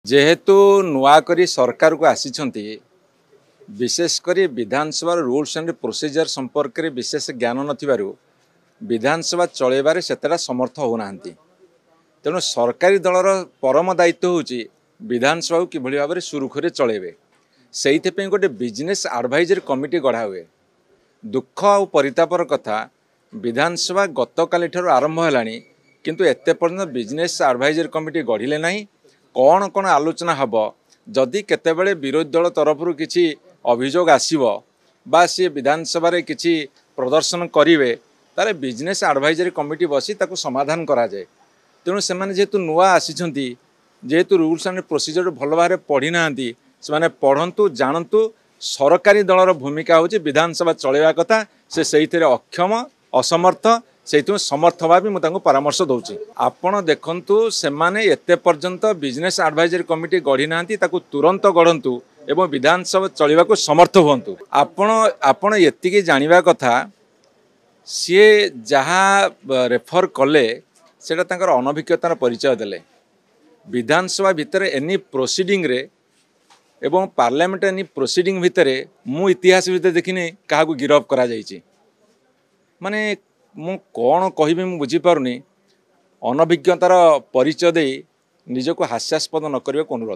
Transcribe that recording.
जेहेतु नुआकरी सरकार को आसी विशेषकर विधानसभा रूल्स एंड प्रोसीजर संपर्क में विशेष ज्ञान नथिबारु विधानसभा चलैबारे सेतेटा समर्थ होना तेणु सरकारी दलर परम दायित्व होची विधानसभा को किभली भाव में सुरुखुरे चलेबे से गोटे बिजनेस एडवाइजरी कमिटी गढ़ा हुए। दुख आ परितापर कथा विधानसभा गतकाली ठार आरंभ है किंतु एते पर्यंत बिजनेस एडवाइजरी कमिटी गढ़िले नहीं। कौन कौन आलोचना हब जदि केतेबेले विरोधी दल तरफ किसी अभियोग आसीबो बा सी विधानसभा रे किसी प्रदर्शन करेंगे तारे बिजनेस एडवाइजरी कमिटी बसी ताकू समाधान करा जाए। तेणु से जेहेतु नुआ आसी जेहेतु रूल्स एंड प्रोसीजर भल भाव पढ़ी ना से पढ़ंतु जानतु सरकारी दलर भूमिका होची विधानसभा चलेवा कथा से सही अक्षम असमर्थ से समर्थ भाव मुझे परामर्श दूसरी। आपण देखु से एते पर्यंत बिजनेस एडवाइजरी कमिटी गढ़ी ना तुरंत गढ़ंतु एवं विधानसभा चलने को समर्थ हुंतु। आपण ये जानिबा कथा सी जहाँ रेफर कले से अनभिज्ञतार परिचय देले विधानसभा भितर एनी प्रोसीडिंग रे एवं पार्लियामेंट एनी प्रोसीडिंग भितर मु इतिहास भितर देखिनी क्या गिरफ करा जाइछि। माने मु कौन कहि मु बुझीपारुनी अनभिज्ञतार परिचय दे निजको हास्यास्पद न करने को अनुरोध।